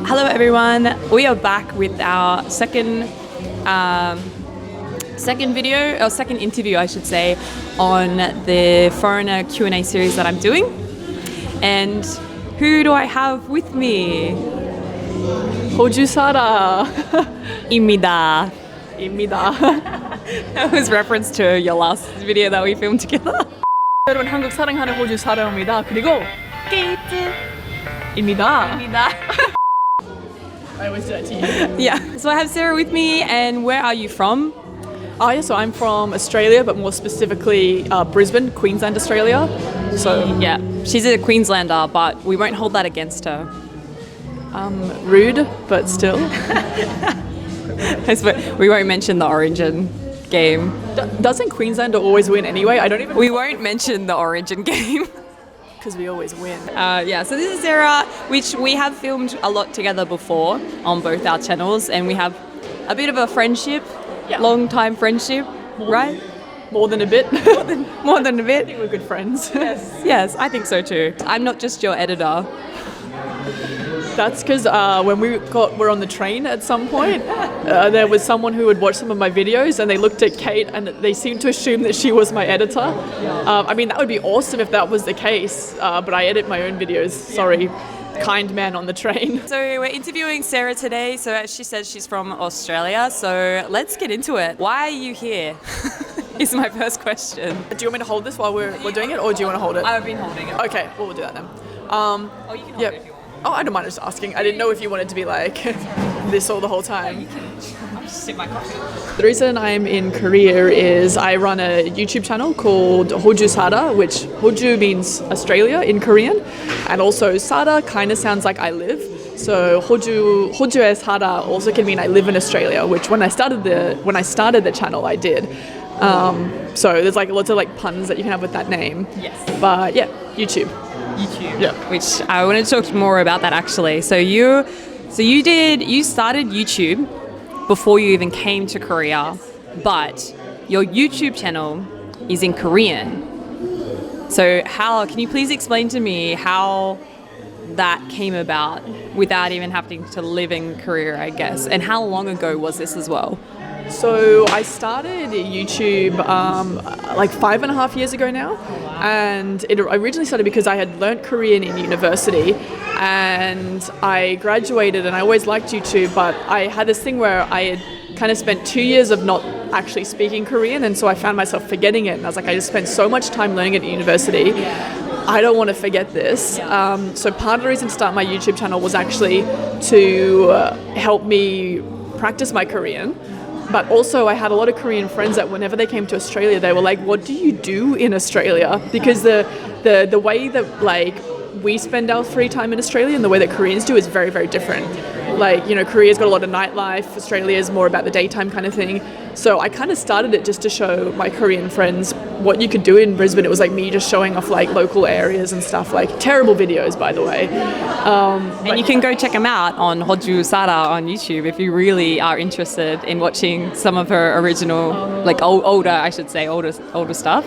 Hello everyone, we are back with our second video, or second interview I should say, on the foreigner Q&A series that I'm doing. And who do I have with me? Hojusara. 입니다. That was reference to your last video that we filmed together. 여러분 한국 사랑하는 호주사라입니다. 그리고 게이트입니다. I always do that to you. Yeah. So I have Sarah with me, and where are you from? So I'm from Australia, but more specifically Brisbane, Queensland, Australia. So yeah, she's a Queenslander, but we won't hold that against her. Rude, but still. We won't mention the Origin game. Doesn't Queenslander always win anyway? We won't mention the Origin game. Because we always win. So this is Sarah, which we have filmed a lot together before on both our channels, and we have a bit of a friendship, long time friendship, right? More than a bit. More than a bit. I think we're good friends. Yes, I think so too. I'm not just your editor. That's because when we're on the train at some point, there was someone who had watched some of my videos and they looked at Kate and they seemed to assume that she was my editor. I mean, that would be awesome if that was the case, but I edit my own videos. Sorry, kind man on the train. So we're interviewing Sarah today. So as she says, she's from Australia. So let's get into it. Why are you here? Is my first question. Do you want me to hold this while we're doing it, or do you want to hold it? I've been holding it. Okay, well, we'll do that then. You can hold it if you want. Oh, I don't mind just asking. I didn't know if you wanted to be like this all the whole time. You can. I'll just sip my coffee. The reason I'm in Korea is I run a YouTube channel called Hojusara, which Hoju means Australia in Korean, and also Sara kind of sounds like I live. So Hoju에 Sara also can mean I live in Australia, which when I started the channel I did. So there's like lots of like puns that you can have with that name. Yes. But yeah, YouTube. Yeah. Which I want to talk more about that actually. So you started YouTube before you even came to Korea, but your YouTube channel is in Korean. So can you please explain to me how that came about without even having to live in Korea, I guess, and how long ago was this as well? So I started YouTube like 5.5 years ago now, and it originally started because I had learnt Korean in university and I graduated and I always liked YouTube, but I had this thing where I had kind of spent 2 years of not actually speaking Korean, and so I found myself forgetting it, and I was like, I just spent so much time learning it at university. I don't want to forget this. So part of the reason to start my YouTube channel was actually to help me practice my Korean. But also I had a lot of Korean friends that whenever they came to Australia, they were like, what do you do in Australia? Because the way that like we spend our free time in Australia and the way that Koreans do is very, very different. Like, you know, Korea's got a lot of nightlife. Australia is more about the daytime kind of thing. So I kind of started it just to show my Korean friends what you could do in Brisbane. It was like me just showing off like local areas and stuff, like terrible videos, by the way. And you can go check them out on Hojusara on YouTube if you really are interested in watching some of her original, like older stuff.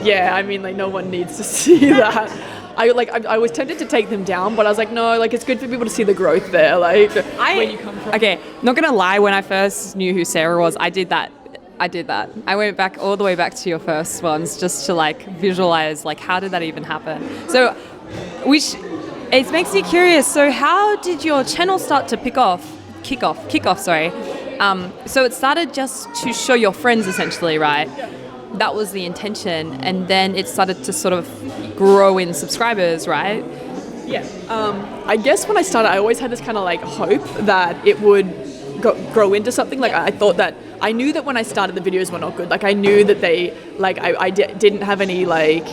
Yeah, I mean, like no one needs to see that. I was tempted to take them down, but I was like, no, like it's good for people to see the growth there, like where you come from. Okay, not gonna lie, when I first knew who Sarah was, I did that. I went back all the way back to your first ones just to like visualize like how did that even happen. So, it makes me curious. So how did your channel start to kick off? Sorry. So it started just to show your friends essentially, right? That was the intention, and then it started to sort of grow in subscribers, right? Yeah. I guess when I started, I always had this kind of like hope that it would grow into something. Like I knew that when I started, the videos were not good. Like I knew that they, like I didn't have any like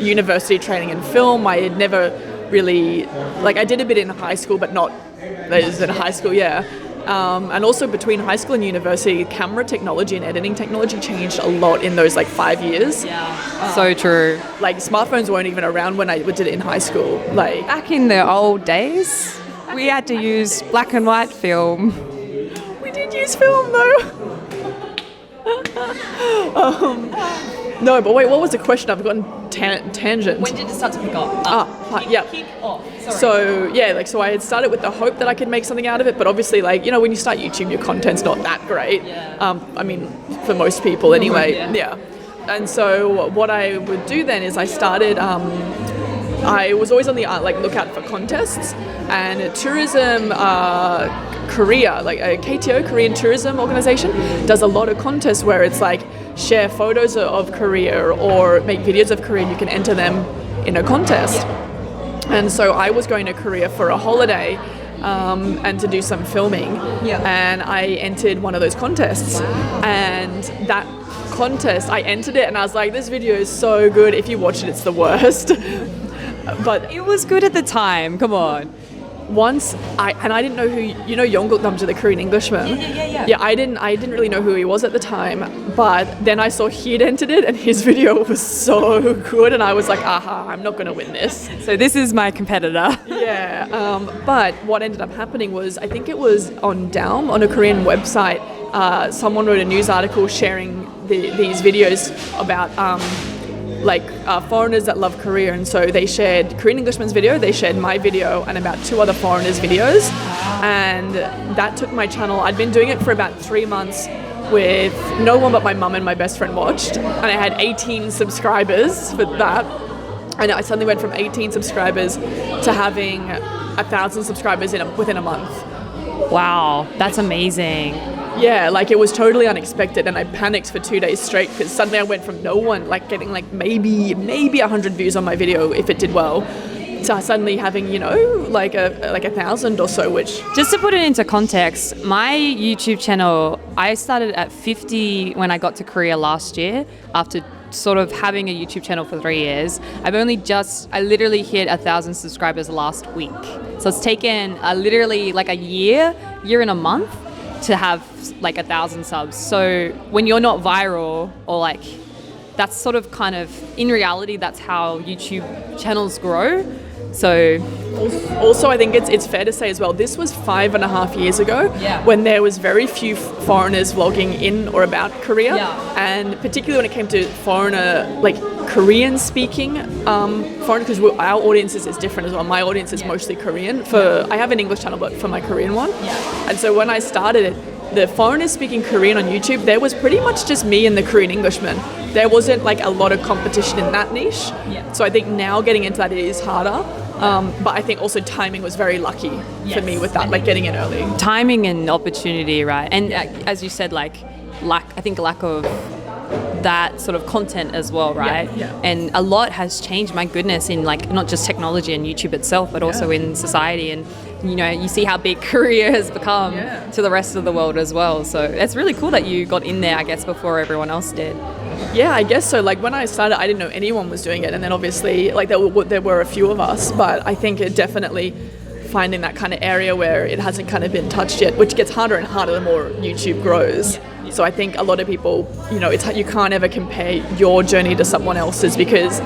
university training in film. I had never really, like I did a bit in high school, but not in high school, yeah. And also between high school and university, camera technology and editing technology changed a lot in those like 5 years. Yeah, so true. Like smartphones weren't even around when I did it in high school. Like back in the old days, we had to use black and white film. We did use film though. No, but wait, what was the question? I've gotten tangent. When did it start to pick up? Yeah. Kick off. Sorry. So yeah, so I had started with the hope that I could make something out of it, but obviously, when you start YouTube, your content's not that great. Yeah. I mean, for most people anyway. Yeah. And so what I would do then is I started. I was always on the lookout for contests, and tourism Korea, like a KTO, Korean Tourism Organization, does a lot of contests where it's like share photos of Korea or make videos of Korea. You can enter them in a contest. And so I was going to Korea for a holiday and to do some filming. And I entered one of those contests. Wow. And that contest, I entered it and I was like, this video is so good. If you watch it, it's the worst. But it was good at the time. Come on. Once I didn't know who Yongguk Namja, the Korean Englishman. Yeah, I didn't really know who he was at the time, but then I saw he'd entered it and his video was so good and I was like, aha, I'm not gonna win this. So this is my competitor. Yeah. But what ended up happening was, I think it was on Daum, on a Korean website, someone wrote a news article sharing these videos about foreigners that love Korea, and so they shared Korean Englishman's video, they shared my video, and about 2 other foreigners' videos. And that took my channel. I'd been doing it for about 3 months with no one but my mum and my best friend watched, and I had 18 subscribers for that. And I suddenly went from 18 subscribers to having 1,000 subscribers within a month. Wow, that's amazing. Yeah, it was totally unexpected, and I panicked for 2 days straight because suddenly I went from no one getting maybe 100 views on my video if it did well, to suddenly having a 1,000 or so. Which, just to put it into context, my YouTube channel, I started at 50 when I got to Korea last year after sort of having a YouTube channel for 3 years. I literally hit 1,000 subscribers last week. So it's taken literally a year and a month to have 1,000 subs. So when you're not viral or that's sort of kind of, in reality, that's how YouTube channels grow. So also, I think it's fair to say as well, this was 5.5 years ago, when there was very few foreigners vlogging in or about Korea. And particularly when it came to foreigner, Korean speaking foreign, because our audience is different as well. My audience is mostly Korean. I have an English channel, but for my Korean one. And so when I started it, the foreigners speaking Korean on YouTube, there was pretty much just me and the Korean Englishman. There wasn't a lot of competition in that niche. So I think now getting into that, it is harder. But I think also timing was very lucky for me with that, getting in early. Timing and opportunity, right? And as you said, lack of that sort of content as well, right? And a lot has changed, my goodness, in not just technology and YouTube itself, but also in society. And you see how big Korea has become to the rest of the world as well. So it's really cool that you got in there, I guess, before everyone else did. Yeah, I guess so. When I started, I didn't know anyone was doing it, and then obviously there were a few of us, but I think it definitely finding that kind of area where it hasn't kind of been touched yet, which gets harder and harder the more YouTube grows. So I think a lot of people, you can't ever compare your journey to someone else's, because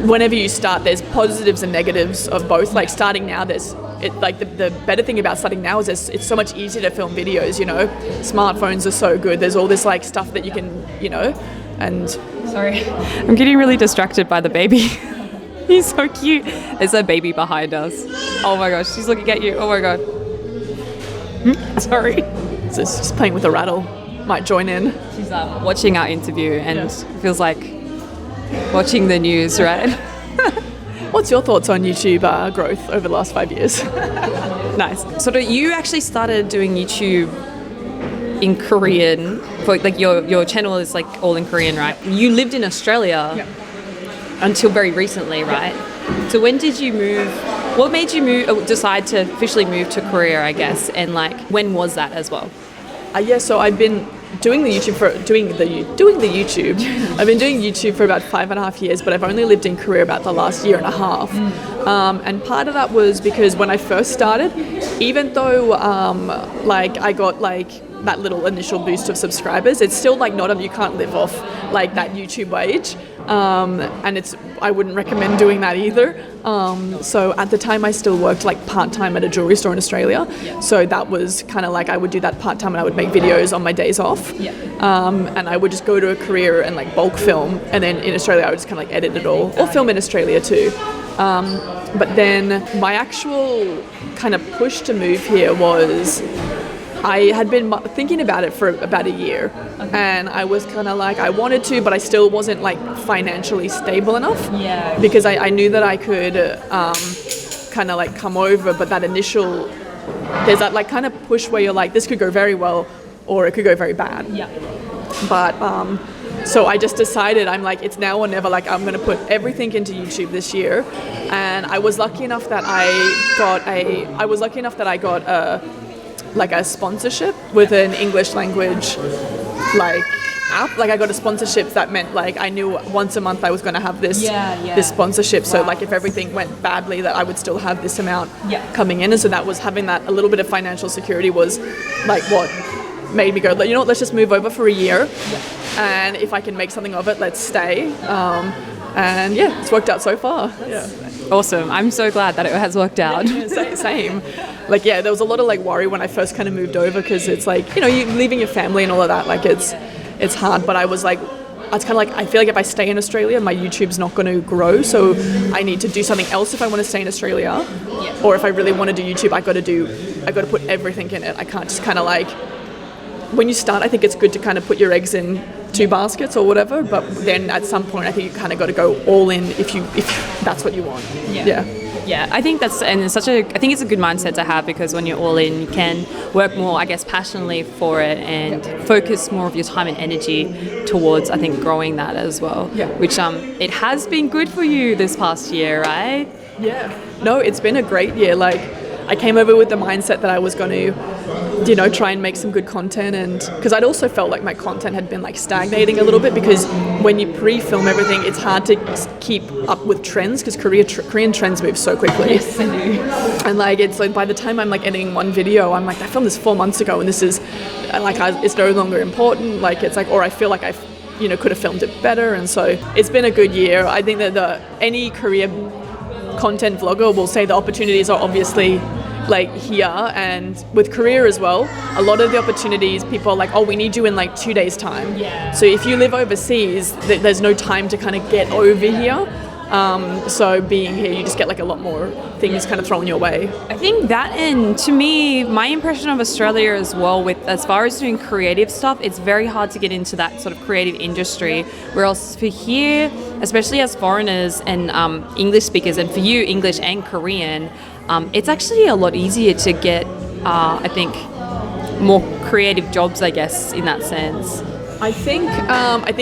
whenever you start, there's positives and negatives of both. Starting now, the better thing about starting now is it's so much easier to film videos. Smartphones are so good. There's all this stuff that you can, and sorry, I'm getting really distracted by the baby. He's so cute. There's a baby behind us. Oh my gosh, she's looking at you. Oh my god. Sorry. So it's just playing with a rattle. Might join in. She's watching our interview and feels like watching the news, right? What's your thoughts on YouTube growth over the last 5 years? Nice. So you actually started doing YouTube in Korean, for your channel is all in Korean, right? You lived in Australia until very recently, right? So when did you move? What made you decide to officially move to Korea, I guess, and when was that as well? So I've been doing the YouTube I've been doing YouTube for about 5.5 years, but I've only lived in Korea about the last 1.5 years. And part of that was because when I first started, even though I got that little initial boost of subscribers, it's still you can't live off that YouTube wage. and I wouldn't recommend doing that either. So at the time I still worked like part-time at a jewelry store in Australia. So that was kind of like I would do that part-time and I would make videos on my days off. And I would just go to a career and like bulk film, and then in Australia I would just kind of like edit it all, or film in Australia too. But then my actual kind of push to move here was I had been thinking about it for about a year, and I was kind of like, I wanted to, but I still wasn't like financially stable enough. Because I knew that I could kind of like come over, but that initial, there's that like kind of push where you're like, this could go very well or it could go very bad. But so I just decided, I'm like, it's now or never. Like, I'm going to put everything into YouTube this year. And I was lucky enough that I got a sponsorship with an English language like app. Like I got a sponsorship that meant like I knew once a month I was going to have this this sponsorship. So like if everything went badly, that I would still have this amount coming in. And so that was, having that a little bit of financial security was like what made me go, you know what, let's just move over for a year. And if I can make something of it, let's stay. And yeah, it's worked out so far. Awesome. I'm so glad that it has worked out. Same. Like, yeah, there was a lot of like worry when I first kind of moved over, because it's like, you know, you leaving your family and all of that, like it's hard. But I was like, I was kind of like, I feel like if I stay in Australia, my YouTube's not going to grow. So I need to do something else if I want to stay in Australia. Or if I really want to do YouTube, I got to put everything in it. I can't just kind of like, when you start, I think it's good to kind of put your eggs in 2 baskets or whatever, but then at some point I think you kind of got to go all in if that's what you want. Yeah, I think I think it's a good mindset to have, because when you're all in, you can work more, I guess, passionately for it and focus more of your time and energy towards, I think, growing that as well. Which it has been good for you this past year, right? No, it's been a great year. Like, I came over with the mindset that I was going to, you know, try and make some good content, and because I'd also felt like my content had been like stagnating a little bit, because when you pre-film everything, it's hard to keep up with trends, because Korean trends move so quickly. Yes, they do. And like, it's like by the time I'm like editing one video, I'm like, I filmed this 4 months ago, and this is like, it's no longer important. Like, it's like, or I feel like I, you know, could have filmed it better. And so it's been a good year. I think that any Korean content vlogger will say the opportunities are obviously like here, and with career as well, a lot of the opportunities, people are like, oh, we need you in like 2 days time. So if you live overseas, there's no time to kind of get over here. So being here, you just get like a lot more things kind of thrown your way. I think that, and to me, my impression of Australia as well, with as far as doing creative stuff, it's very hard to get into that sort of creative industry. Whereas for here, especially as foreigners and English speakers, and for you, English and Korean, it's actually a lot easier to get, I think, more creative jobs, I guess, in that sense. I think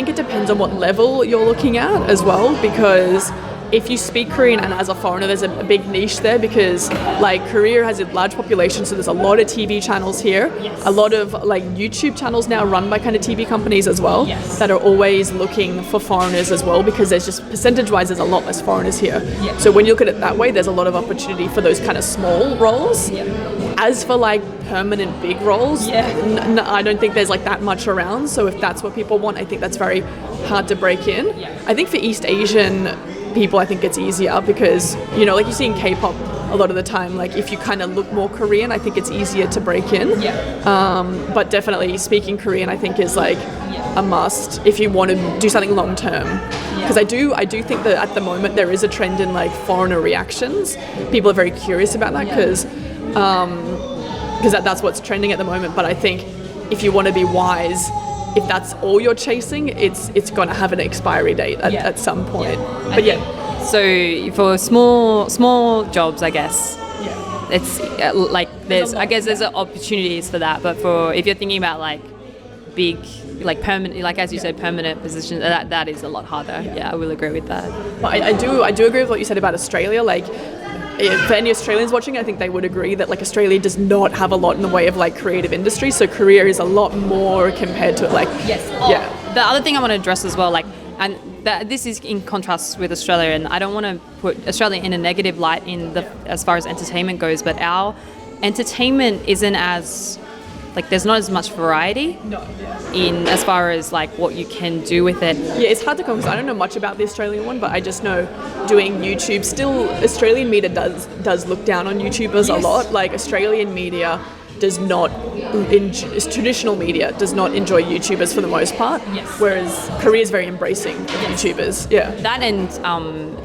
it depends on what level you're looking at as well, because if you speak Korean and as a foreigner, there's a big niche there, because like Korea has a large population, so there's a lot of TV channels here, a lot of like YouTube channels now run by kind of TV companies as well, that are always looking for foreigners as well, because there's just percentage-wise there's a lot less foreigners here. So when you look at it that way, there's a lot of opportunity for those kind of small roles. As for like permanent big roles, I don't think there's like that much around. So if that's what people want, I think that's very hard to break in. I think for East Asian people, I think it's easier, because, you know, like you see in K-pop a lot of the time, like if you kind of look more Korean, I think it's easier to break in. But definitely speaking Korean, I think, is like a must if you want to do something long term. Because I do think that at the moment there is a trend in like foreigner reactions. People are very curious about that, because that's what's trending at the moment. But I think if you want to be wise, if that's all you're chasing, it's going to have an expiry date at some point. But so for small jobs, I guess, it's like there's opportunities for that. But if you're thinking about like big, like permanent, like as you said, permanent positions, that is a lot harder. I will agree with that. But I do agree with what you said about Australia. Like, for any Australians watching, I think they would agree that like Australia does not have a lot in the way of like creative industry. So Korea is a lot more compared to like. The other thing I want to address as well, like, and this is in contrast with Australia, and I don't want to put Australia in a negative light as far as entertainment goes, but our entertainment isn't as like there's not as much variety in as far as like what you can do with it. Yeah, it's hard to comment because I don't know much about the Australian one, but I just know doing YouTube, still Australian media does look down on YouTubers a lot. Like Australian media does not, traditional media does not enjoy YouTubers for the most part, whereas Korea is very embracing of YouTubers. Yeah. That and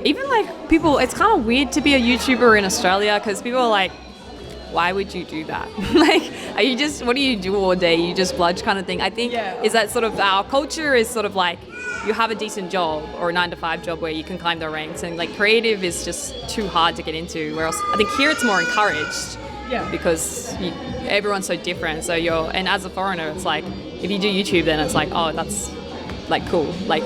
even like people, it's kind of weird to be a YouTuber in Australia because people are like, why would you do that? Like, are you just, what do you do all day? You just bludge kind of thing. I think is that sort of our culture is sort of like you have a decent job or a 9-to-5 job where you can climb the ranks, and like creative is just too hard to get into. Whereas I think here it's more encouraged because everyone's so different. So and as a foreigner, it's like if you do YouTube, then it's like, oh, that's like cool. Like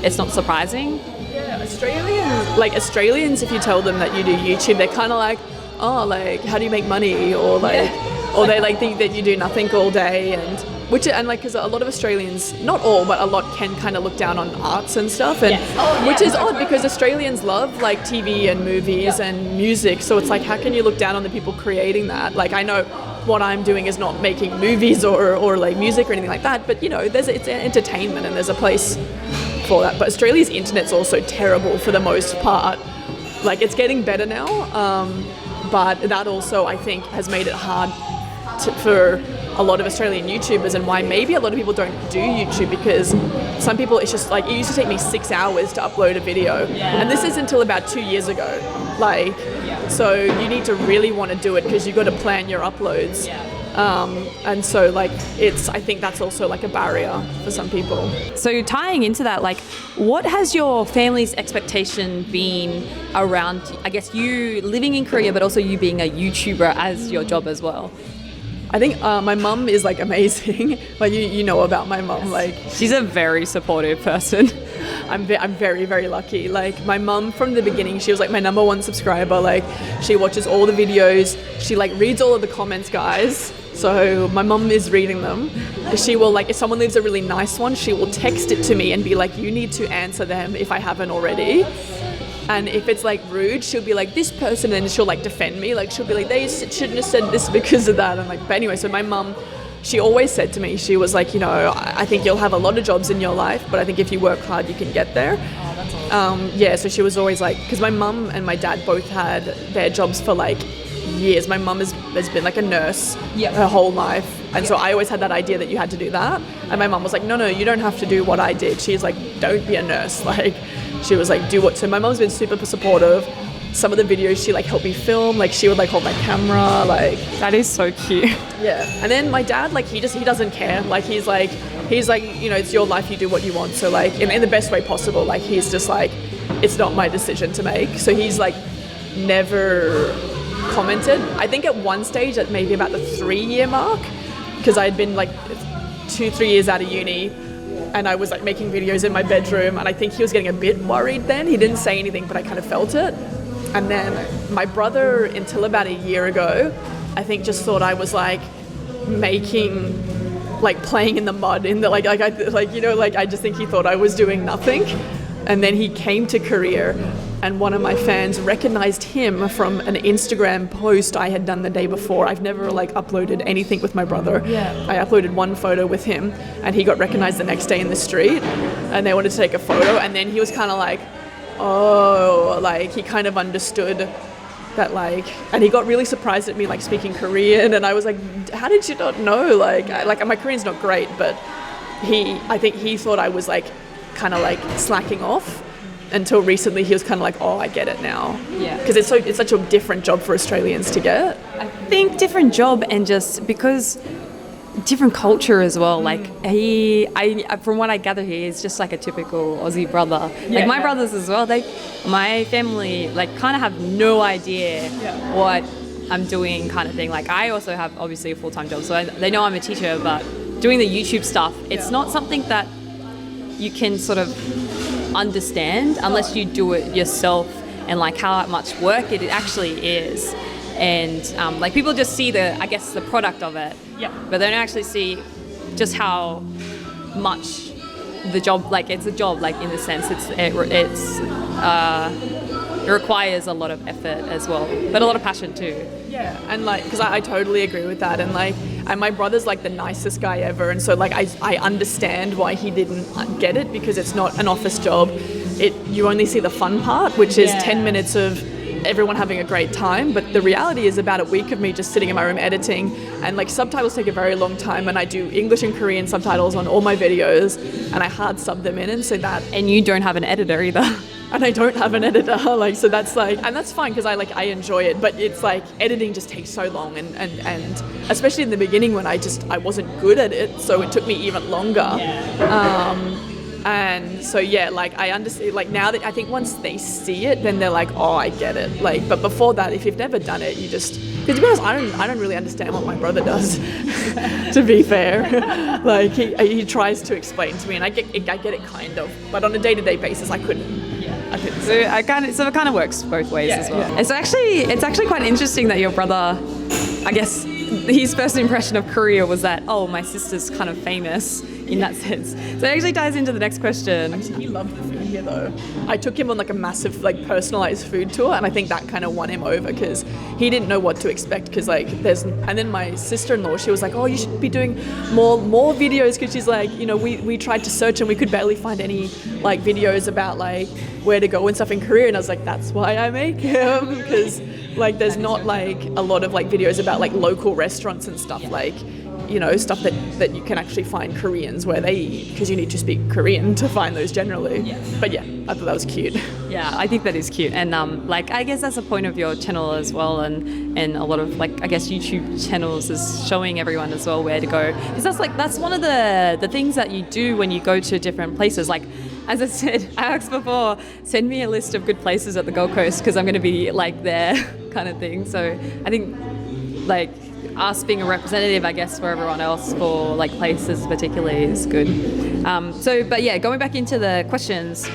it's not surprising. Yeah, Australians, if you tell them that you do YouTube, they're kind of like, oh, like, how do you make money? Or like, or they like think that you do nothing all day, and like, because a lot of Australians, not all, but a lot can kind of look down on arts and stuff, and which is odd because Australians love like TV and movies and music. So it's like, how can you look down on the people creating that? Like, I know what I'm doing is not making movies or like music or anything like that, but you know, it's entertainment and there's a place for that. But Australia's internet's also terrible for the most part. Like, it's getting better now. But that also, I think, has made it hard for a lot of Australian YouTubers, and why maybe a lot of people don't do YouTube, because some people, it's just like, it used to take me 6 hours to upload a video, and this is until about 2 years ago. Like, so you need to really want to do it because you've got to plan your uploads. And so like I think that's also like a barrier for some people. So tying into that, like what has your family's expectation been around, I guess, you living in Korea, but also you being a YouTuber as your job as well? I think my mum is like amazing. Like you know about my mum, like she's a very supportive person. I'm very, very lucky. Like my mum from the beginning, she was like my #1 subscriber. Like she watches all the videos. She like reads all of the comments, guys. So my mum is reading them. She will like, if someone leaves a really nice one, she will text it to me and be like, you need to answer them if I haven't already. And if it's like rude, she'll be like, this person, and she'll like defend me. Like she'll be like, they shouldn't have said this because of that. And like, but anyway, so my mum, she always said to me, she was like, you know, I think you'll have a lot of jobs in your life, but I think if you work hard, you can get there. Oh, that's awesome. Yeah, so she was always like, because my mum and my dad both had their jobs for like years. My mum has been like a nurse her whole life, and so I always had that idea that you had to do that, and my mum was like, no, you don't have to do what I did. She's like, don't be a nurse. Like she was like, do what. So my mum's been super supportive. Some of the videos she like helped me film, like she would like hold my camera, like that is so cute. Yeah. And then my dad, like he doesn't care. Like he's like, you know, it's your life, you do what you want. So like in the best way possible. Like he's just like, it's not my decision to make. So he's like never commented. I think at one stage at maybe about the 3-year mark, because I had been like 2-3 years out of uni, and I was like making videos in my bedroom, and I think he was getting a bit worried then. He didn't say anything, but I kind of felt it. And then my brother, until about a year ago, I think just thought I was like playing in the mud, in the I just think he thought I was doing nothing. And then he came to Korea, and one of my fans recognized him from an Instagram post I had done the day before. I've never like uploaded anything with my brother. I uploaded one photo with him, and he got recognized the next day in the street, and they wanted to take a photo, and then he was kind of like, oh, like he kind of understood that, like, and he got really surprised at me like speaking Korean, and I was like, how did you not know? Like my Korean's not great, but I think he thought I was like kind of like slacking off, until recently he was kind of like, oh, I get it now. Yeah. Because it's such a different job for Australians to get. I think different job, and just because different culture as well. Like from what I gather, he is just like a typical Aussie brother. Like my brothers as well. My family like kind of have no idea what I'm doing, kind of thing. Like I also have obviously a full-time job, so they know I'm a teacher. But doing the YouTube stuff, it's not something that you can sort of understand unless you do it yourself, and like how much work it actually is. And like people just see the product of it, but they don't actually see just how much the job, like it's a job, like in the sense it's it requires a lot of effort as well, but a lot of passion too. Yeah, and like, because I totally agree with that, and like, and my brother's like the nicest guy ever, and so like I understand why he didn't get it, because it's not an office job. You only see the fun part, which is 10 minutes of everyone having a great time, but the reality is about a week of me just sitting in my room editing, and like subtitles take a very long time, and I do English and Korean subtitles on all my videos, and I hard sub them in, and so that... And you don't have an editor either. And I don't have an editor, like, so that's like, and that's fine because I enjoy it, but it's like editing just takes so long, and especially in the beginning when I wasn't good at it, so it took me even longer. And so like I understand, like now that I think once they see it, then they're like, oh, I get it. Like, but before that, if you've never done it, you just, because to be honest, I don't really understand what my brother does. To be fair, like he tries to explain to me, and I get it kind of, but on a day-to-day basis, I couldn't. So it kind of works both ways as well. Yeah. It's actually quite interesting that your brother, I guess, his first impression of Korea was that, oh, my sister's kind of famous in that sense. So it actually ties into the next question. He loved the food here though. I took him on like a massive like personalized food tour, and I think that kind of won him over because he didn't know what to expect, because like and then my sister-in-law, she was like, oh, you should be doing more videos, because she's like, you know, we tried to search and we could barely find any like videos about like where to go and stuff in Korea, and I was like, that's why I make him, because like there's not like a lot of like videos about like local restaurants and stuff, like, you know, stuff that you can actually find Koreans where they eat, because you need to speak Korean to find those generally. But yeah, I thought that was cute. Yeah, I think that is cute, and like I guess that's the point of your channel as well, and a lot of like I guess YouTube channels is showing everyone as well where to go, because that's one of the things that you do when you go to different places. Like, as I said, I asked before, send me a list of good places at the Gold Coast, because I'm going to be like there kind of thing. So I think like us being a representative, I guess, for everyone else for like places particularly is good. But yeah, going back into the questions.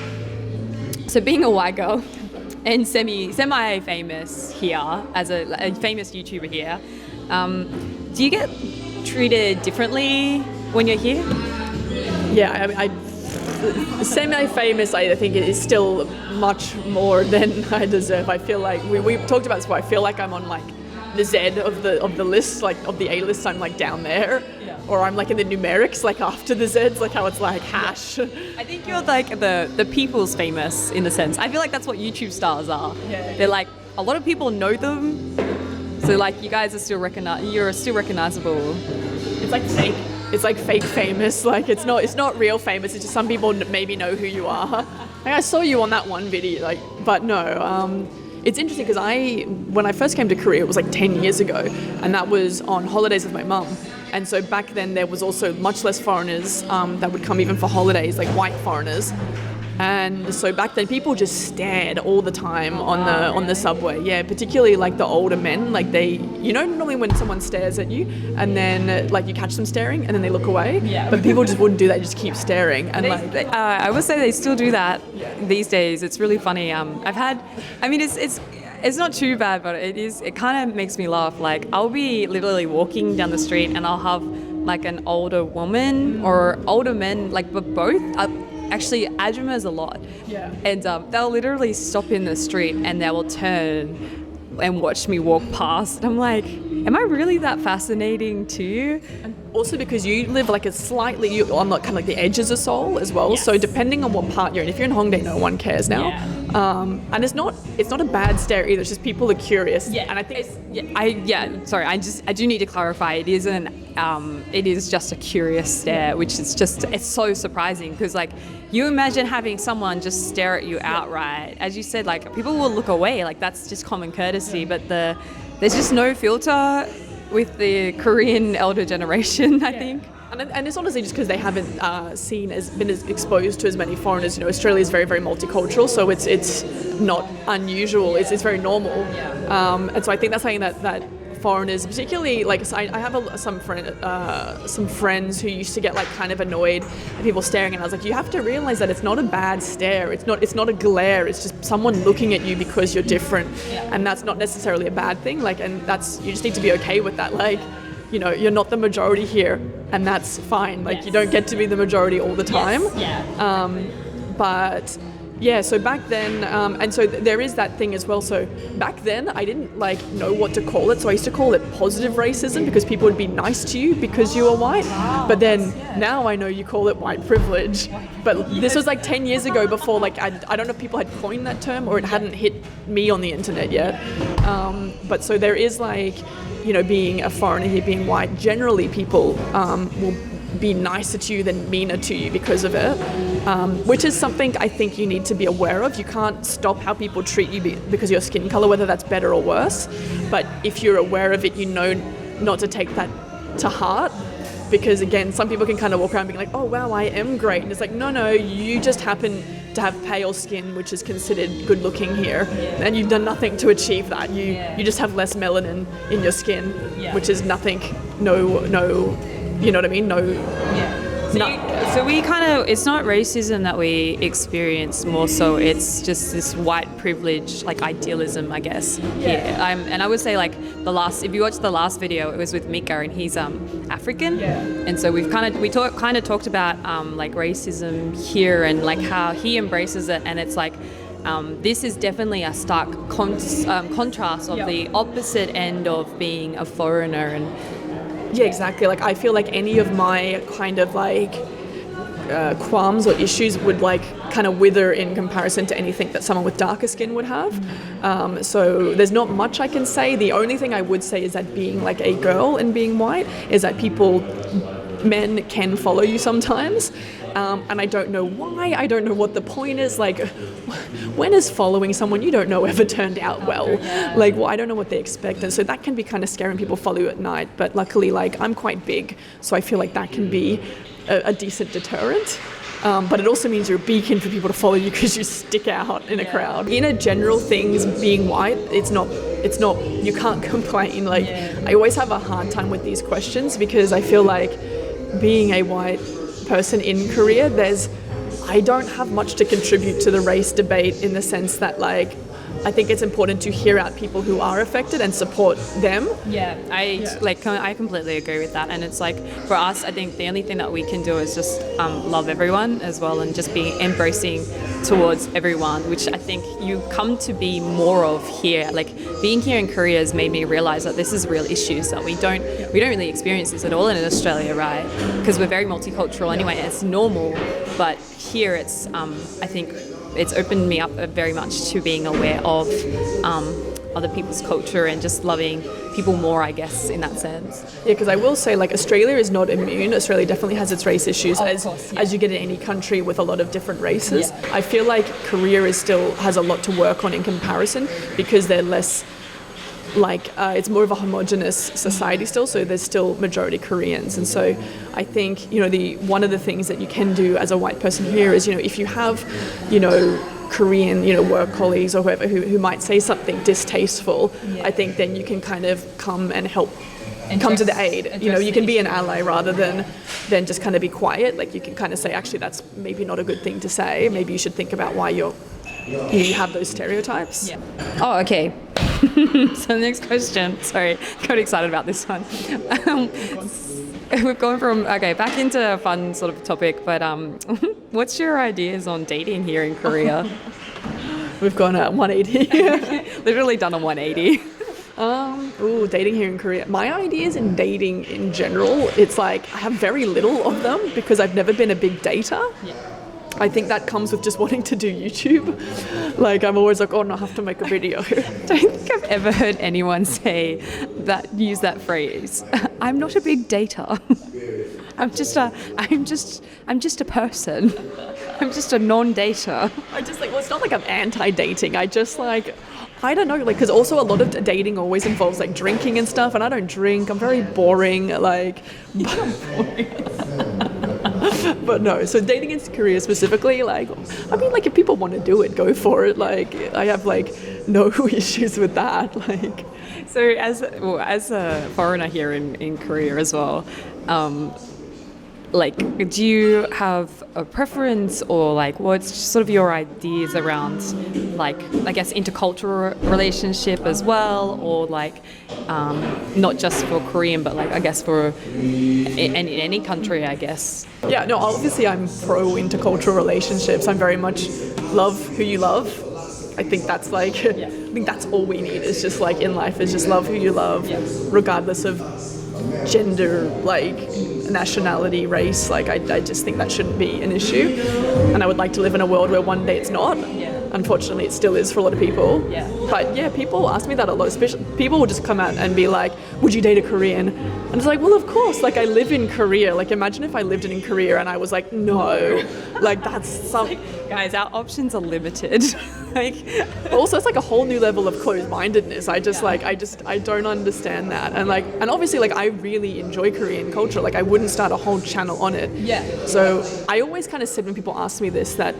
So being a white girl and semi-famous here, as a famous YouTuber here, do you get treated differently when you're here? Yeah, I mean, semi-famous, I think it is still much more than I deserve. I feel like we talked about this before. I feel like I'm on like the Z of the list, like of the A list. I'm like down there, or I'm like in the numerics, like after the Z's, like how it's like hash. I think you're like the people's famous in a sense. I feel like that's what YouTube stars are. They're like, a lot of people know them, so like you guys are still you're still recognizable. It's like fake. It's like fake famous. Like it's not real famous. It's just some people maybe know who you are. Like I saw you on that one video, like, but no. It's interesting because when I first came to Korea, it was like 10 years ago, and that was on holidays with my mum. And so back then there was also much less foreigners that would come even for holidays, like white foreigners. And so back then people just stared all the time on the subway. Yeah, particularly like the older men, like normally when someone stares at you and then like you catch them staring and then they look away. Yeah. But people just wouldn't do that, just keep staring. And I would say they still do that these days. It's really funny. It's not too bad, but it kind of makes me laugh. Like I'll be literally walking down the street and I'll have like an older woman or older men, like but both. Actually, Ajumas a lot. Yeah. And they'll literally stop in the street and they will turn and watch me walk past. And I'm like, am I really that fascinating to you? And also because you live like you're on like kind of like the edges of Seoul as well. Yes. So depending on what part you're in, if you're in Hongdae, no one cares now. Yeah. And it's not a bad stare either. It's just people are curious. Yeah. And I think I do need to clarify. It is just a curious stare, which is it's so surprising because like you imagine having someone just stare at you outright. As you said, like people will look away, like that's just common courtesy, but there's just no filter with the Korean elder generation, I think. And it's honestly just because they haven't been as exposed to as many foreigners. You know, Australia is very, very multicultural, so it's not unusual. It's very normal. And so I think that's something that foreigners, particularly like I have some friends who used to get like kind of annoyed at people staring, and I was like, you have to realize that it's not a bad stare. It's not a glare. It's just someone looking at you because you're different, and that's not necessarily a bad thing. Like, and you just need to be okay with that. Like, you know, you're not the majority here, and that's fine. Like, you don't get to be the majority all the time. But Yeah, so back then, and so there is that thing as well. So back then, I didn't like know what to call it. So I used to call it positive racism because people would be nice to you because you were white. But then now I know you call it white privilege. But this was like 10 years ago before, like, I don't know if people had coined that term or it hadn't hit me on the internet yet. But so there is like, you know, being a foreigner here, being white, generally people will be nicer to you than meaner to you because of it, which is something I think you need to be aware of. You can't stop how people treat you because of your skin color, whether that's better or worse. But if you're aware of it, you know not to take that to heart. Because again, some people can kind of walk around being like, oh wow, I am great. And it's like, no, you just happen to have pale skin, which is considered good looking here. And you've done nothing to achieve that. You just have less melanin in your skin, which is nothing, no, you know what I mean? So we kind of, it's not racism that we experience more so, it's just this white privilege, like idealism, I guess. Yeah. And I would say like if you watch the last video, it was with Mika and he's African. Yeah. And so we talked about like racism here and like how he embraces it, and it's like, this is definitely a stark contrast of the opposite end of being a foreigner. And yeah, exactly. Like I feel like any of my kind of like qualms or issues would like kind of wither in comparison to anything that someone with darker skin would have. So there's not much I can say. The only thing I would say is that being like a girl and being white is that men can follow you sometimes. And I don't know why, I don't know what the point is. Like, when is following someone you don't know ever turned out well? Like, well, I don't know what they expect. And so that can be kind of scary when people follow you at night. But luckily, like, I'm quite big, so I feel like that can be a decent deterrent. But it also means you're a beacon for people to follow you because you stick out in a crowd. In a general things, being white, it's not, you can't complain. Like, I always have a hard time with these questions because I feel like being a white person in Korea, I don't have much to contribute to the race debate in the sense that like I think it's important to hear out people who are affected and support them. I completely agree with that. And it's like for us, I think the only thing that we can do is just love everyone as well and just be embracing towards everyone, which I think you come to be more of here. Like being here in Korea has made me realize that this is real issues that we don't really experience this at all in Australia, right? Because we're very multicultural anyway, and it's normal. But here it's I think it's opened me up very much to being aware of other people's culture and just loving people more, I guess, in that sense. Yeah, because I will say, like, Australia is not immune. Australia definitely has its race issues, as you get in any country with a lot of different races. Yeah. I feel like Korea still has a lot to work on in comparison because they're less, like, it's more of a homogenous society still, so there's still majority Koreans. And so I think, you know, one of the things that you can do as a white person here is, you know, if you have, you know, Korean, you know, work colleagues or whoever who might say something distasteful, I think then you can kind of come and help, come to the aid. You know, you can be an ally rather than just kind of be quiet. Like you can kind of say, actually, that's maybe not a good thing to say. Maybe you should think about why you have those stereotypes. Yeah. Oh, okay. So the next question, sorry, got excited about this one. We've gone from, back into a fun sort of topic, but what's your ideas on dating here in Korea? We've gone 180. Literally done a 180. Dating here in Korea. My ideas in dating in general, it's like I have very little of them because I've never been a big dater. Yeah. I think that comes with just wanting to do YouTube. Like, I'm always like, oh no, I have to make a video. I don't think I've ever heard anyone use that phrase. I'm not a big dater. I'm just a person. I'm just a non-dater. I just like, well, it's not like I'm anti-dating. I just like, I don't know, like, because also a lot of dating always involves like drinking and stuff, and I don't drink. I'm very boring. Like, but no, so dating in Korea specifically, like, I mean, like, if people want to do it, go for it. Like, I have like no issues with that. Like, so as a foreigner here in Korea as well, like, do you have a preference or like what's sort of your ideas around, like, I guess intercultural relationship as well, or like not just for Korean but like I guess for in any country, I guess? Yeah, no, obviously I'm pro intercultural relationships. I'm very much love who you love. I think that's like, I think that's all we need is just like in life is just love who you love, regardless of gender, like nationality, race. Like I just think that shouldn't be an issue. And I would like to live in a world where one day it's not. Unfortunately, it still is for a lot of people. But yeah, people ask me that a lot. Especially people will just come out and be like, "Would you date a Korean?" And it's like, well, of course. Like I live in Korea. Like imagine if I lived in Korea and I was like, no, like that's something. Guys, our options are limited. Like, also, it's like a whole new level of closed-mindedness. I don't understand that. And like, and obviously, like I really enjoy Korean culture. Like I wouldn't start a whole channel on it. So I always kind of said when people ask me this that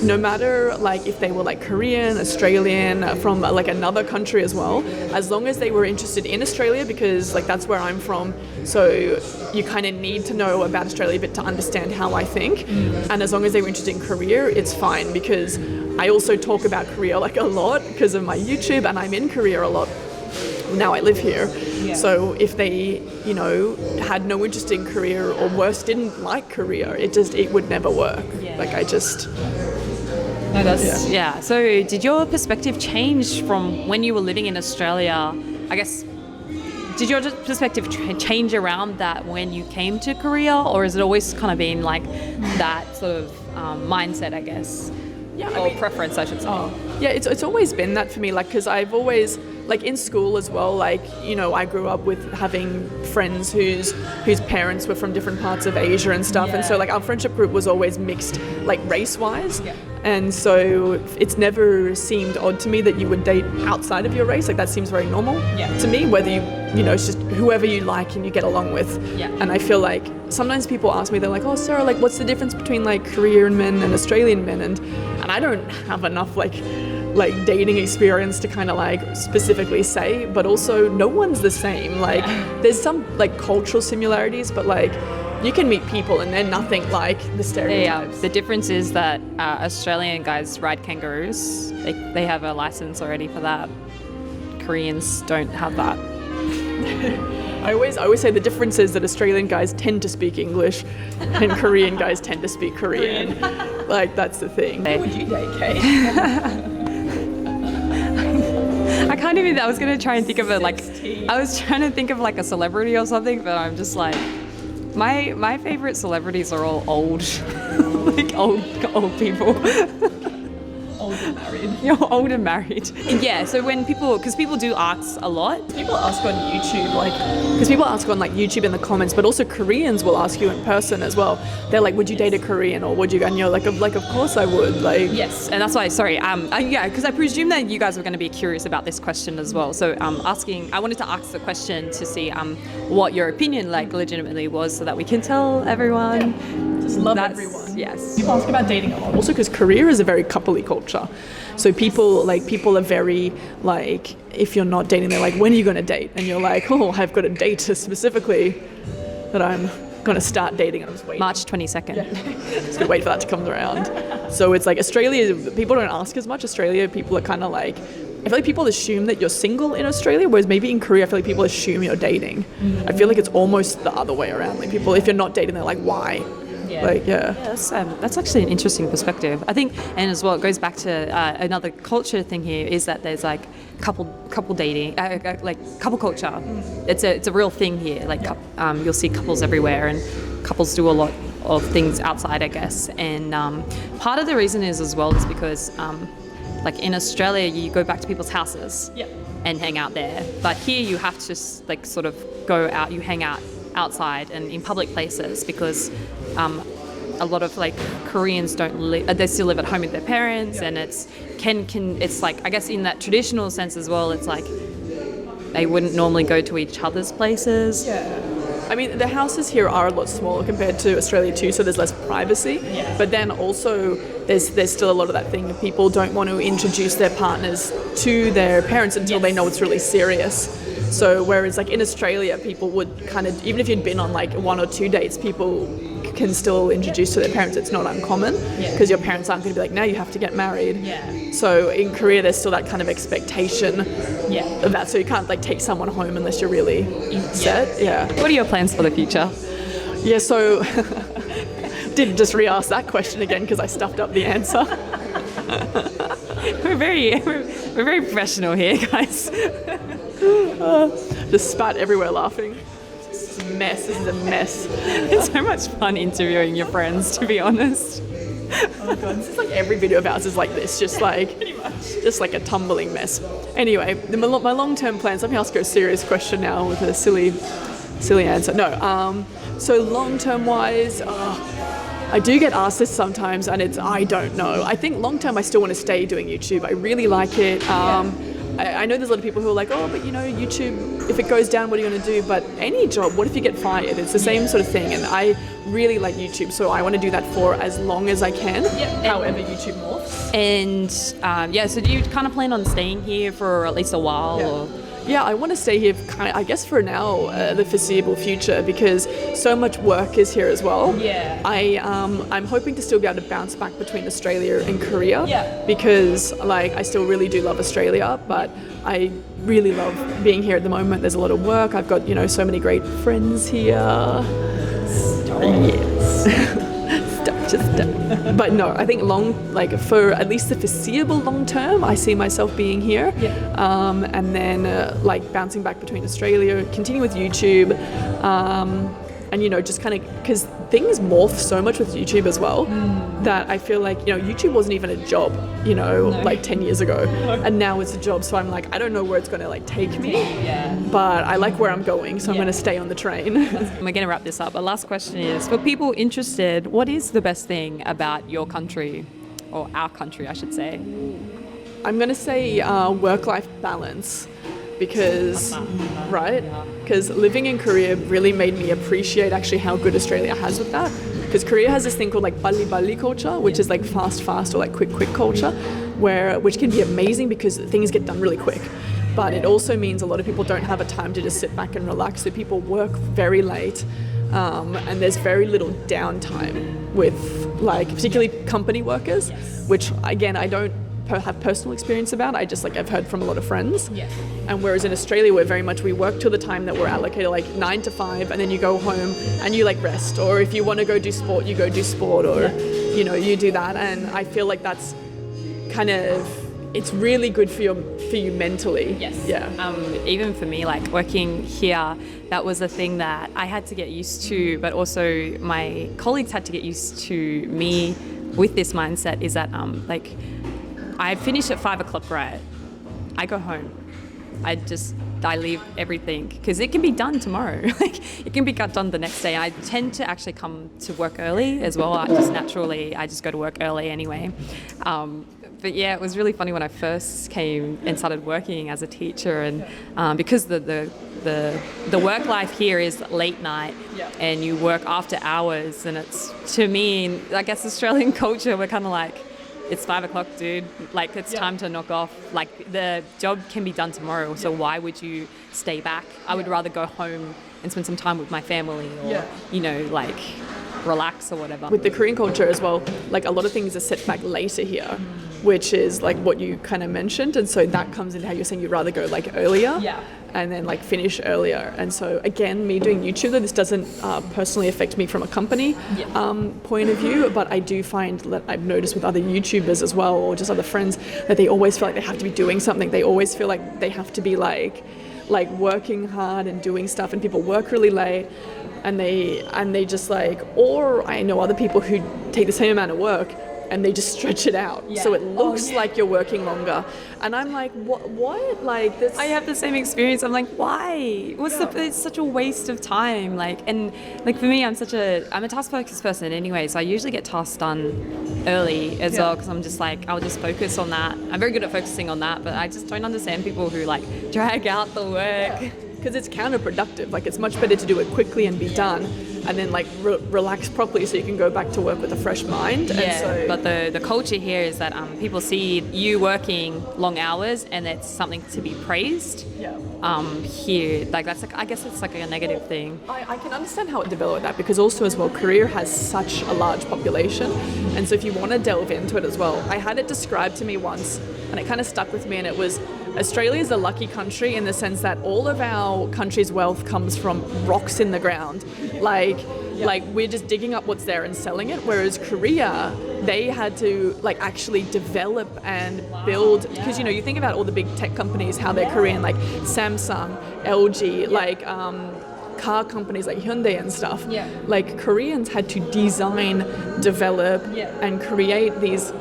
no matter like if they were like Korean, Australian, from like another country as well, as long as they were interested in Australia, because like that's where I'm from. So you kind of need to know about Australia a bit to understand how I think. And as long as they were interested in Korea, it's fine, because I also talk about Korea like a lot because of my YouTube, and I'm in Korea a lot. Now I live here. So if they, you know, had no interest in Korea, or worse, didn't like Korea, it would never work. Like I just... So did your perspective change from when you were living in Australia? I guess, did your perspective change around that when you came to Korea, or has it always kind of been like that sort of mindset, I guess? Preference, I should say. It's always been that for me, like, because I've always, like in school as well, like, you know, I grew up with having friends whose parents were from different parts of Asia and stuff, and so like our friendship group was always mixed, like race-wise, and so it's never seemed odd to me that you would date outside of your race. Like that seems very normal to me, whether you know, it's just whoever you like and you get along with. And I feel like sometimes people ask me, they're like, "Oh, Sarah, like what's the difference between like Korean men and Australian men?" And I don't have enough like dating experience to kind of like specifically say, but also no one's the same. Like there's some like cultural similarities, but like you can meet people and they're nothing like the stereotypes. The difference is that Australian guys ride kangaroos. They have a license already for that. Koreans don't have that. I always say the difference is that Australian guys tend to speak English and Korean guys tend to speak Korean. Like that's the thing. Who would you date, Kate? I can't even. I was gonna try and think of it like. I was trying to think of like a celebrity or something, but I'm just like, my favorite celebrities are all old, like old people. Old and married. You're old and married. Yeah. So when because people do ask a lot. People ask on YouTube, like, because people ask on like YouTube in the comments, but also Koreans will ask you in person as well. They're like, "Would you date a Korean?" or "Would you?" And you're like, "Of course I would." Like, yes, and that's why. Sorry. Because I presume that you guys were going to be curious about this question as well. So I wanted to ask the question to see what your opinion like legitimately was, so that we can tell everyone. Just love everyone. Yes. People ask about dating a lot. Also, because Korea is a very coupley culture. So people are very like, if you're not dating, they're like, when are you going to date? And you're like, oh, I've got a date specifically that I'm going to start dating, and I'm just waiting. March 22nd. Just going to wait for that to come around. So it's like Australia, people don't ask as much. Australia, people are kind of like, I feel like people assume that you're single in Australia, whereas maybe in Korea, I feel like people assume you're dating. I feel like it's almost the other way around. Like people, if you're not dating, they're like, why? That's actually an interesting perspective. I think, and as well, it goes back to another culture thing here, is that there's like couple dating, like couple culture. It's a real thing here. Like you'll see couples everywhere, and couples do a lot of things outside, I guess. And part of the reason is as well is because like in Australia, you go back to people's houses and hang out there, but here you have to like sort of go out. You hang out outside and in public places, because a lot of like Koreans don't live, they still live at home with their parents, and it's like, I guess in that traditional sense as well, it's like they wouldn't normally go to each other's places. I mean, the houses here are a lot smaller compared to Australia too, so there's less privacy. But then also there's still a lot of that thing of people don't want to introduce their partners to their parents until they know it's really serious. So whereas like in Australia, people would kind of, even if you'd been on like 1 or 2 dates, people can still introduce to their parents. It's not uncommon, because your parents aren't going to be like, now you have to get married. So in Korea, there's still that kind of expectation of that. So you can't like take someone home unless you're really set. What are your plans for the future? So did just re-ask that question again because I stuffed up the answer. we're very professional here, guys. Just spat everywhere laughing. This is a mess. This is a mess. It's so much fun interviewing your friends, to be honest. Oh god, this is like every video of ours is like this, just like a tumbling mess. Anyway, my long-term plans. Let me ask you a serious question now with a silly answer. No, so long-term wise, I do get asked this sometimes, and I don't know. I think long-term I still want to stay doing YouTube. I really like it. I know there's a lot of people who are like, oh, but YouTube, if it goes down, what are you going to do? But any job, what if you get fired? It's the same sort of thing. And I really like YouTube, so I want to do that for as long as I can, however YouTube morphs. And so do you kind of plan on staying here for at least a while? Yeah. Or? Yeah, I want to stay here, I guess, for now, the foreseeable future, because so much work is here as well. Yeah. I'm hoping to still be able to bounce back between Australia and Korea. Yeah. Because I still really do love Australia, but I really love being here at the moment. There's a lot of work. I've got so many great friends here. Yes. But no, I think for at least the foreseeable long term, I see myself being here. Yeah. And then bouncing back between Australia, continue with YouTube, and just kind of, because things morph so much with YouTube as well, that I feel like YouTube wasn't even a job 10 years ago, and now it's a job. So I'm like, I don't know where it's going to take me, but I like where I'm going, so I'm going to stay on the train. We're going to wrap this up. Our last question is, for people interested, what is the best thing about your country, or our country, I should say? I'm going to say work-life balance. Because living in Korea really made me appreciate actually how good Australia has with that. Because Korea has this thing called bali culture, which is fast or quick culture, which can be amazing because things get done really quick. But it also means a lot of people don't have a time to just sit back and relax. So people work very late, and there's very little downtime with particularly company workers, which again I don't have personal experience about. I've heard from a lot of friends. And whereas in Australia we work till the time that we're allocated, 9 to 5, and then you go home and you rest, or if you want to go do sport, you go do sport, or you do that. And I feel like that's kind of, it's really good for you mentally. Yes. Yeah. Even for me, working here, that was a thing that I had to get used to, but also my colleagues had to get used to me with this mindset, is that I finish at 5 o'clock, right? I go home. I leave everything because it can be done tomorrow. It can be done the next day. I tend to actually come to work early as well. I just go to work early anyway. But yeah, it was really funny when I first came and started working as a teacher, and because the work life here is late night, and you work after hours, and it's, to me, I guess Australian culture, we're kind of it's 5 o'clock, dude. It's time to knock off. The job can be done tomorrow, so why would you stay back? I would rather go home and spend some time with my family, or relax or whatever. With the Korean culture as well, a lot of things are set back later here, which is what you kind of mentioned, and so that comes in how you're saying you'd rather go earlier. And then finish earlier. And so again, me doing YouTube, though, this doesn't personally affect me from a company point of view, but I do find that I've noticed with other YouTubers as well, or just other friends, that they always feel like they have to be doing something. They always feel like they have to be working hard and doing stuff, and people work really late, and they just or I know other people who take the same amount of work and they just stretch it out, so it looks like you're working longer. And I'm like, what? This... I have the same experience. I'm like, why? It's such a waste of time. And for me, I'm a task-focused person anyway, so I usually get tasks done early as well, because I'm just I'll just focus on that. I'm very good at focusing on that, but I just don't understand people who drag out the work. Because it's counterproductive. It's much better to do it quickly and be done, and then relax properly so you can go back to work with a fresh mind. But the culture here is that people see you working long hours, and it's something to be praised. Here, that's I guess it's a negative thing. I can understand how it developed that, because also as well, Korea has such a large population, and so if you want to delve into it as well, I had it described to me once, and it kind of stuck with me, and it was, Australia is a lucky country in the sense that all of our country's wealth comes from rocks in the ground. Like we're just digging up what's there and selling it. Whereas Korea, they had to like actually develop and build, because you think about all the big tech companies, how they're Korean, like Samsung, LG, like car companies like Hyundai and stuff. Like Koreans had to design, develop, and create these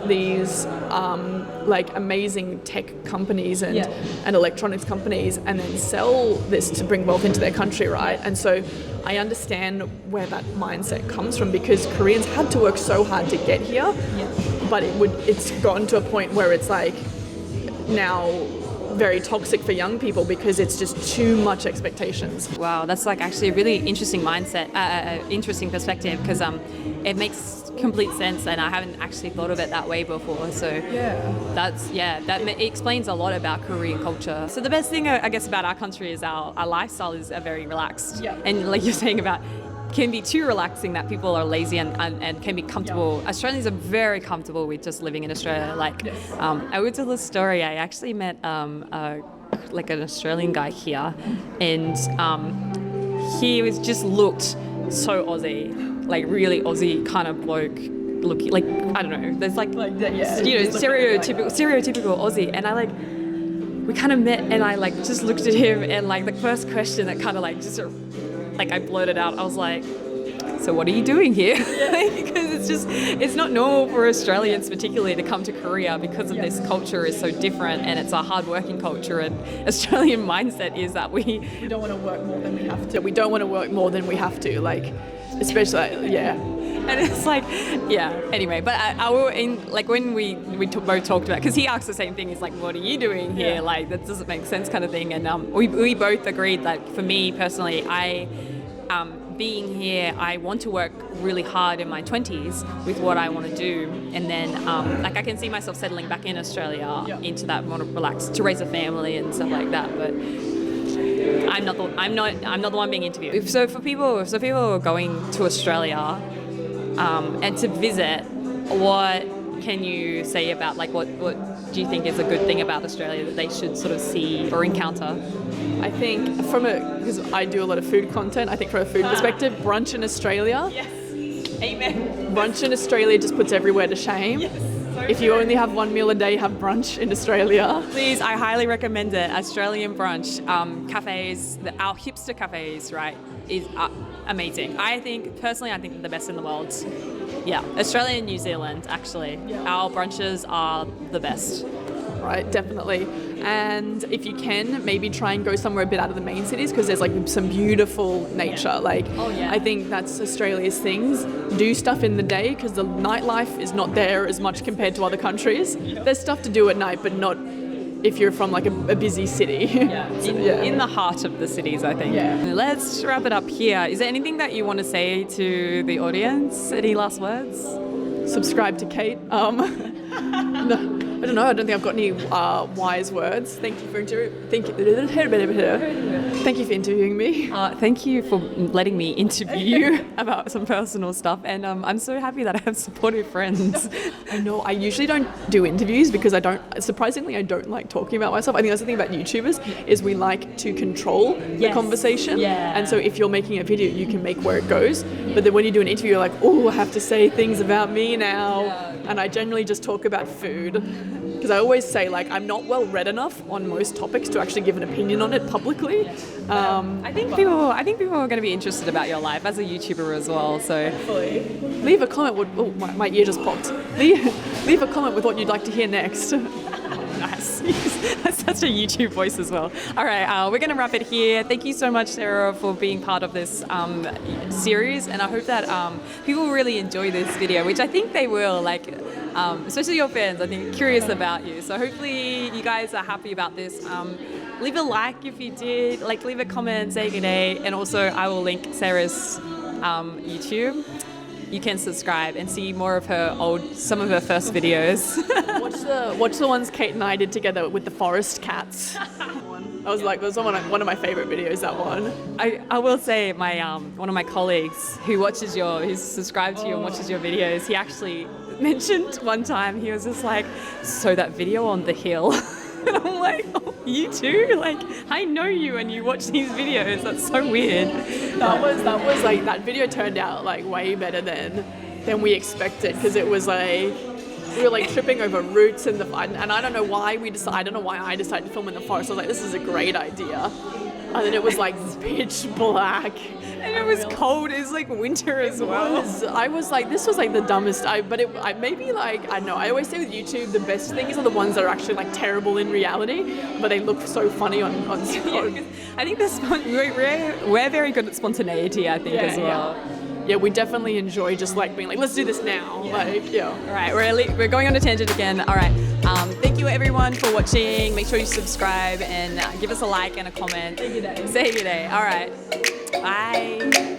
like amazing tech companies and electronics companies, and then sell this to bring wealth into their country, right? And so I understand where that mindset comes from, because Koreans had to work so hard to get here, but it's gotten to a point where it's like now very toxic for young people because it's just too much expectations. Wow, that's like actually a really interesting mindset, interesting perspective, because it makes complete sense, and I haven't actually thought of it that way before. So that explains a lot about Korean culture. So the best thing I guess about our country is our lifestyle is very relaxed, and like you're saying about can be too relaxing that people are lazy and can be comfortable. Australians are very comfortable with just living in Australia. Like, I would tell a story. I actually met like an Australian guy here, and he was just looked so Aussie, like really Aussie kind of bloke. Looking like, I don't know. There's like stereotypical Aussie, and we kind of met, and I like just looked at him, and like the first question that kind of like just like I blurted out, I was like, so what are you doing here? Because it's not normal for Australians particularly to come to Korea because of this culture is so different, and it's a hard-working culture, and Australian mindset is that we don't want to work more than we have to. We don't want to work more than we have to, like, especially, And it's like, anyway, but I will, like when we both talked about, because he asked the same thing, he's like, what are you doing here? Like, that doesn't make sense kind of thing. And we both agreed that for me personally, being here, I want to work really hard in my 20s with what I want to do. And then, like I can see myself settling back in Australia into that more relaxed, to raise a family and stuff like that. But I'm not the one being interviewed. So for people who are going to Australia, and to visit, what can you say about, like, what do you think is a good thing about Australia that they should sort of see or encounter? I think because I do a lot of food content, I think from a food perspective, brunch in Australia. Yes. Amen. Brunch in Australia just puts everywhere to shame. Yes. If you only have one meal a day, have brunch in Australia. Please, I highly recommend it. Australian brunch, cafes, our hipster cafes, right, is amazing. I think they're the best in the world. Yeah, Australia and New Zealand, actually. Our brunches are the best. Right, definitely. And if you can, maybe try and go somewhere a bit out of the main cities, because there's like some beautiful nature. Like, I think that's Australia's things. Do stuff in the day, because the nightlife is not there as much compared to other countries. There's stuff to do at night, but not if you're from like a busy city. In the heart of the cities, I think. Let's wrap it up here. Is there anything that you want to say to the audience? Any last words? Subscribe to Kate. No. I don't know. I don't think I've got any wise words. Thank you for interviewing me. Thank you for letting me interview you about some personal stuff, and I'm so happy that I have supportive friends. I know. I usually don't do interviews because I don't like talking about myself. I think that's the thing about YouTubers is we like to control the conversation. And so if you're making a video, you can make where it goes. But then when you do an interview, you're like, oh, I have to say things about me now. And I generally just talk about food. Because I always say, like, I'm not well read enough on most topics to actually give an opinion on it publicly. I think people are going to be interested about your life as a YouTuber as well. So leave a comment. My ear just popped. Leave a comment with what you'd like to hear next. Nice. That's such a YouTube voice as well. All right, we're going to wrap it here. Thank you so much, Sara, for being part of this series, and I hope that people really enjoy this video, which I think they will. Like, especially your fans, I think, curious about you. So hopefully you guys are happy about this. Leave a like if you did. Like, leave a comment, say good day, and also I will link Sara's YouTube. You can subscribe and see more of some of her first videos. Watch the ones Kate and I did together with the forest cats. I was like, that was one of my favorite videos, that one. I will say one of my colleagues who's subscribed to you and watches your videos, he actually mentioned one time, he was just like, so that video on the hill. And I'm like, oh, you too? Like, I know you and you watch these videos. That's so weird. that was like, that video turned out like way better than we expected, because it was like, we were like tripping over roots and I don't know why I don't know why I decided to film in the forest. I was like, this is a great idea. And then it was like pitch black. And it was cold. It was like winter as well. I was like, this was like the dumbest. Maybe like, I don't know. I always say with YouTube, the best things are the ones that are actually like terrible in reality, but they look so funny on Yeah, I think we're very good at spontaneity, I think, as well. Yeah, we definitely enjoy just like being like, let's do this now. All right, we're going on a tangent again. All right, thank you everyone for watching. Make sure you subscribe and give us a like and a comment. Save your day. Save your day. All right, bye.